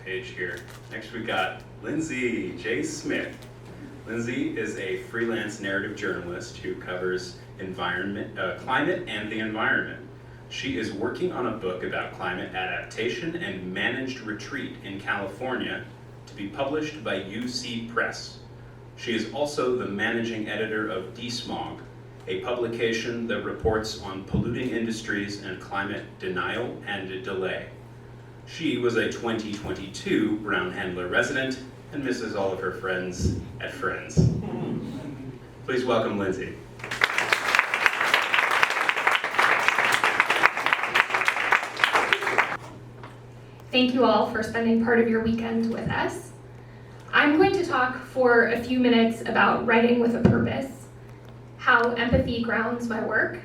page here. Next we got Lindsey J. Smith. Lindsey is a freelance narrative journalist who covers climate and the environment. She is working on a book about climate adaptation and managed retreat in California to be published by UC Press. She is also the managing editor of Desmog, a publication that reports on polluting industries and climate denial and delay. She was a 2022 Brown Handler resident and misses all of her friends at Friends. Please welcome Lindsey. Thank you all for spending part of your weekend with us. I'm going to talk for a few minutes about writing with a purpose, how empathy grounds my work,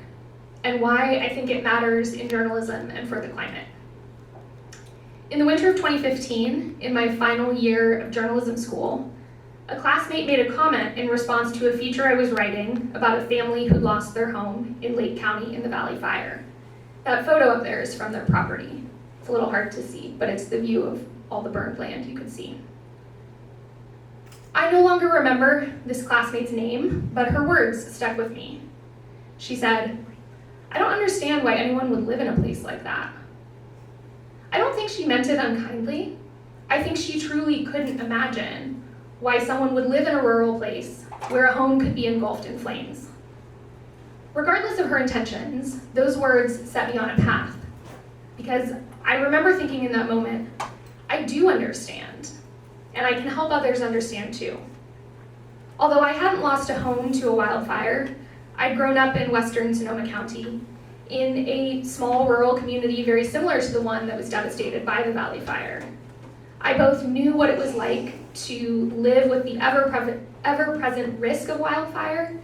and why I think it matters in journalism and for the climate. In the winter of 2015, in my final year of journalism school, a classmate made a comment in response to a feature I was writing about a family who lost their home in Lake County in the Valley Fire. That photo up there is from their property. It's a little hard to see, but it's the view of all the burned land you could see. I no longer remember this classmate's name, but her words stuck with me. She said, "I don't understand why anyone would live in a place like that." I don't think she meant it unkindly. I think she truly couldn't imagine why someone would live in a rural place where a home could be engulfed in flames. Regardless of her intentions, those words set me on a path, because I remember thinking in that moment, I do understand, and I can help others understand too. Although I hadn't lost a home to a wildfire, I'd grown up in western Sonoma County, in a small rural community very similar to the one that was devastated by the Valley Fire. I both knew what it was like to live with the ever-present risk of wildfire,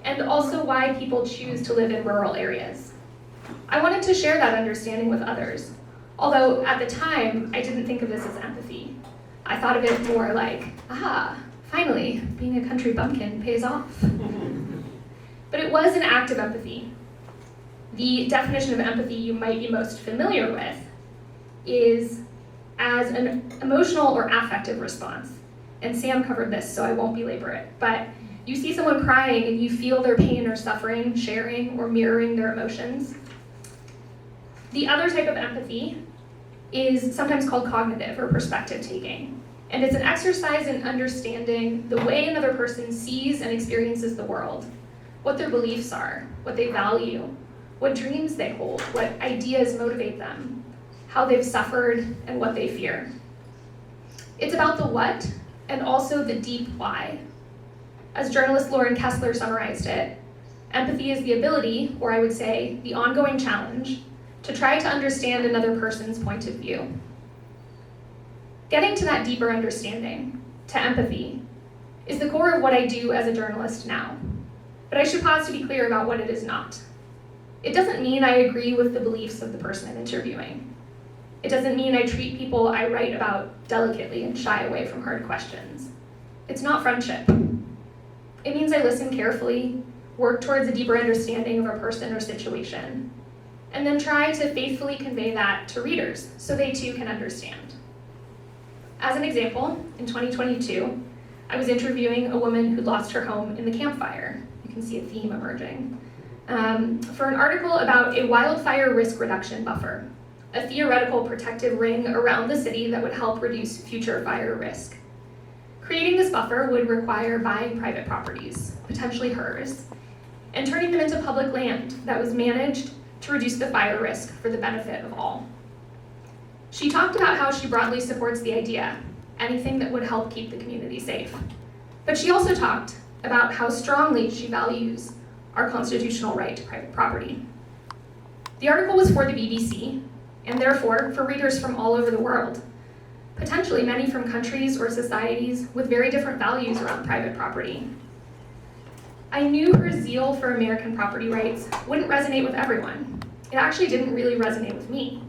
and also why people choose to live in rural areas. I wanted to share that understanding with others, although at the time, I didn't think of this as empathy. I thought of it more like, finally, being a country bumpkin pays off. But it was an act of empathy. The definition of empathy you might be most familiar with is as an emotional or affective response. And Sam covered this, so I won't belabor it. But you see someone crying and you feel their pain or suffering, sharing or mirroring their emotions. The other type of empathy is sometimes called cognitive or perspective taking. And it's an exercise in understanding the way another person sees and experiences the world, what their beliefs are, what they value, what dreams they hold, what ideas motivate them, how they've suffered, and what they fear. It's about the what and also the deep why. As journalist Lauren Kessler summarized it, empathy is the ability, or I would say the ongoing challenge, to try to understand another person's point of view. Getting to that deeper understanding, to empathy, is the core of what I do as a journalist now. But I should pause to be clear about what it is not. It doesn't mean I agree with the beliefs of the person I'm interviewing. It doesn't mean I treat people I write about delicately and shy away from hard questions. It's not friendship. It means I listen carefully, work towards a deeper understanding of a person or situation, and then try to faithfully convey that to readers so they too can understand. As an example, in 2022, I was interviewing a woman who lost her home in the Camp Fire. You can see a theme emerging. For an article about a wildfire risk reduction buffer, a theoretical protective ring around the city that would help reduce future fire risk. Creating this buffer would require buying private properties, potentially hers, and turning them into public land that was managed to reduce the fire risk for the benefit of all. She talked about how she broadly supports the idea, anything that would help keep the community safe. But she also talked about how strongly she values our constitutional right to private property. The article was for the BBC, and therefore for readers from all over the world, potentially many from countries or societies with very different values around private property. I knew her zeal for American property rights wouldn't resonate with everyone. It actually didn't really resonate with me.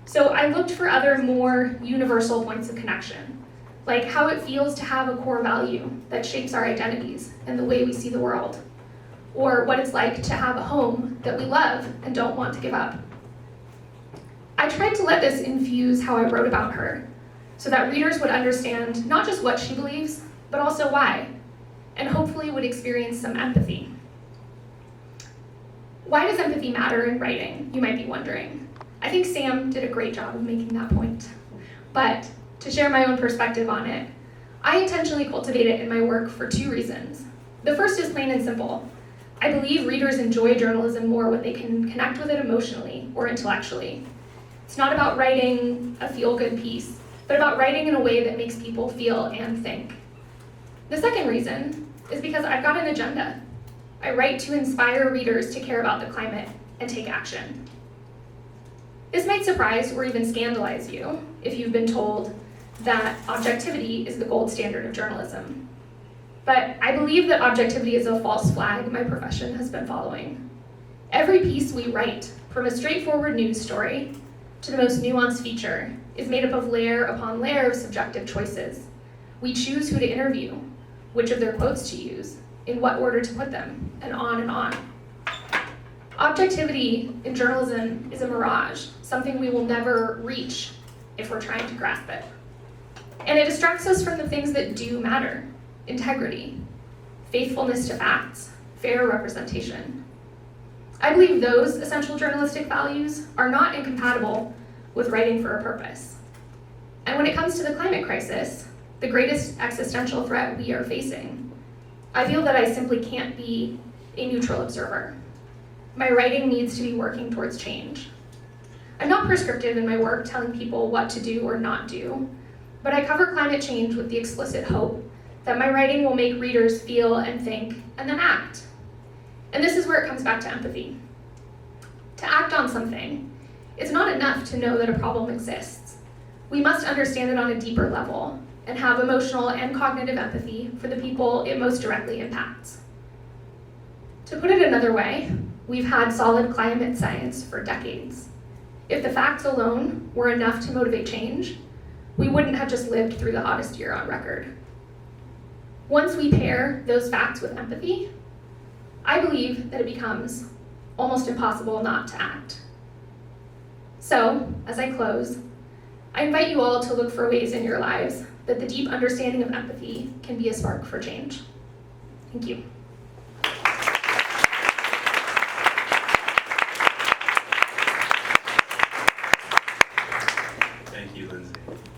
So I looked for other more universal points of connection, like how it feels to have a core value that shapes our identities and the way we see the world, or what it's like to have a home that we love and don't want to give up. I tried to let this infuse how I wrote about her, so that readers would understand not just what she believes, but also why, and hopefully would experience some empathy. Why does empathy matter in writing, you might be wondering? I think Sam did a great job of making that point. But to share my own perspective on it, I intentionally cultivate it in my work for 2 reasons. The first is plain and simple. I believe readers enjoy journalism more when they can connect with it emotionally or intellectually. It's not about writing a feel-good piece, but about writing in a way that makes people feel and think. The second reason is because I've got an agenda. I write to inspire readers to care about the climate and take action. This might surprise or even scandalize you if you've been told that objectivity is the gold standard of journalism. But I believe that objectivity is a false flag my profession has been following. Every piece we write, from a straightforward news story to the most nuanced feature, is made up of layer upon layer of subjective choices. We choose who to interview, which of their quotes to use, in what order to put them, and on and on. Objectivity in journalism is a mirage, something we will never reach if we're trying to grasp it. And it distracts us from the things that do matter: integrity, faithfulness to facts, fair representation. I believe those essential journalistic values are not incompatible with writing for a purpose. And when it comes to the climate crisis, the greatest existential threat we are facing, I feel that I simply can't be a neutral observer. My writing needs to be working towards change. I'm not prescriptive in my work, telling people what to do or not do, but I cover climate change with the explicit hope that my writing will make readers feel and think, and then act. And this is where it comes back to empathy. To act on something, it's not enough to know that a problem exists. We must understand it on a deeper level and have emotional and cognitive empathy for the people it most directly impacts. To put it another way, we've had solid climate science for decades. If the facts alone were enough to motivate change, we wouldn't have just lived through the hottest year on record. Once we pair those facts with empathy, I believe that it becomes almost impossible not to act. So, as I close, I invite you all to look for ways in your lives that the deep understanding of empathy can be a spark for change. Thank you.